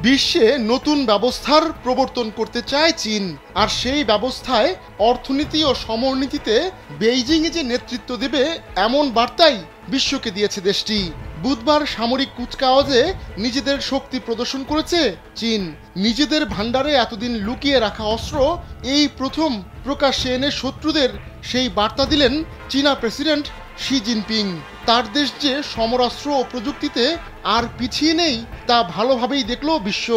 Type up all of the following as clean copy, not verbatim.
বিশ্বে নতুন ব্যবস্থার প্রবর্তন করতে চায় চীন, আর সেই ব্যবস্থায় অর্থনীতি ও সমরনীতিতে বেইজিংয়ে যে নেতৃত্ব দেবে এমন বার্তাই বিশ্বকে দিয়েছে দেশটি। বুধবার সামরিক কুচকাওয়াজে নিজেদের শক্তি প্রদর্শন করেছে চীন। নিজেদের ভান্ডারে এতদিন লুকিয়ে রাখা অস্ত্র এই প্রথম প্রকাশ্যে এনে শত্রুদের সেই বার্তা দিলেন চীনা প্রেসিডেন্ট শি জিনপিং। তার দেশ যে সমরাস্ত্র ও প্রযুক্তিতে আর পিছিয়ে নেই তা ভালোভাবেই দেখল বিশ্ব।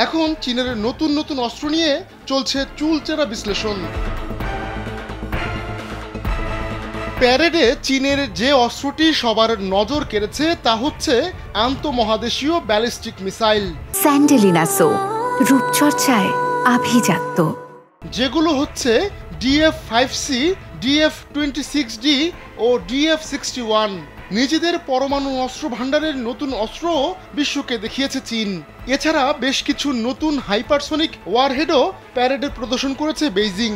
এখন চীনের নতুন নতুন অস্ত্র নিয়ে চলছে চুলচেরা বিশ্লেষণ। প্যারেডে চীনের যে অস্ত্রটি সবার নজর কেড়েছে তা হচ্ছে আন্তঃমহাদেশীয় ব্যালিস্টিক মিসাইল স্যান্ডেলিনাসো, রূপচর্চায় আভিজাত্য, যেগুলো হচ্ছে DF-5C, DF-26D ও DF-61। নিজেদের পরমাণু অস্ত্র ভাণ্ডারের নতুন অস্ত্র বিশ্বকে দেখিয়েছে চীন। এছাড়া বেশ কিছু নতুন হাইপারসনিক ওয়ারহেডও প্যারেডে প্রদর্শন করেছে বেইজিং।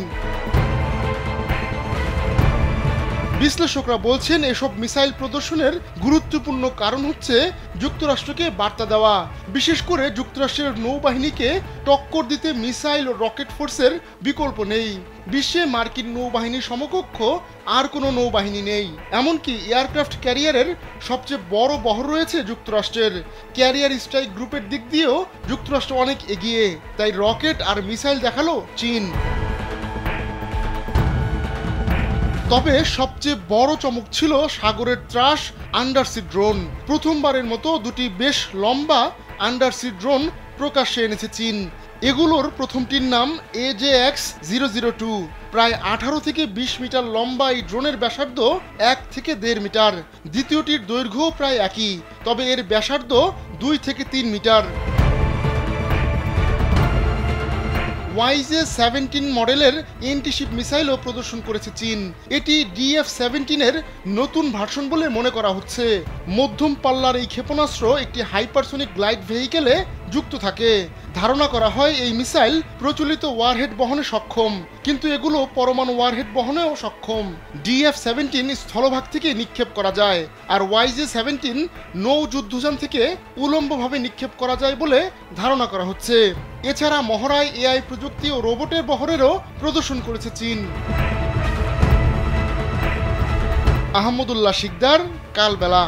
বিশ্লেষকরা বলছেন এসব মিসাইল প্রদর্শনের গুরুত্বপূর্ণ কারণ হচ্ছে যুক্তরাষ্ট্রকে বার্তা দেওয়া, বিশেষ করে যুক্তরাষ্ট্রের নৌবাহিনীকে টক্কর দিতে মিসাইল ও রকেট ফোর্সের বিকল্প নেই। বিশ্বে মার্কিন নৌবাহিনীর সমকক্ষ আর কোনো নৌবাহিনী নেই। এমনকি এয়ারক্রাফট ক্যারিয়ারের সবচেয়ে বড় বহর রয়েছে যুক্তরাষ্ট্রের। ক্যারিয়ার স্ট্রাইক গ্রুপের দিক দিয়েও যুক্তরাষ্ট্র অনেক এগিয়ে, তাই রকেট আর মিসাইল দেখালো চীন। তবে সবচেয়ে বড় চমক ছিল সাগরের ত্রাস আন্ডারসি ড্রোন। প্রথমবারের মতো দুটি বেশ লম্বা আন্ডারসি ড্রোন প্রকাশ্যে এনেছে চীন। এগুলোর প্রথমটির নাম AJX-002। প্রায় 18 থেকে 20 মিটার লম্বা এই ড্রোনের ব্যাসার্ধ 1 থেকে 1.5 মিটার। দ্বিতীয়টির দৈর্ঘ্য প্রায় একই, তবে এর ব্যাসার্ধ 2 থেকে 3 মিটার। YJ-17 মডেলের এন্টিশিপ মিসাইলও প্রদর্শন করেছে চীন। এটি DF-17 নতুন ভার্সন বলে মনে করা হচ্ছে। মধ্যম পাল্লার এই ক্ষেপণাস্ত্র একটি হাইপারসনিক গ্লাইড ভেহিকেলে যুক্ত থাকে। ধারণা করা হয় এই মিসাইল প্রচলিত ওয়ারহেড বহনে সক্ষম, কিন্তু এগুলো পরমাণু ওয়ারহেড বহনেও সক্ষম। DF-17 স্থলভাগ থেকে নিক্ষেপ করা যায়, আর YJ-17 নৌ যুদ্ধযান থেকে উলম্বভাবে নিক্ষেপ করা যায় বলে ধারণা করা হচ্ছে। এছাড়া মহড়ায় AI প্রযুক্তি ও রোবটের বহরেরও প্রদর্শন করেছে চীন। আহমদুল্লাহ শিকদার, কালবেলা।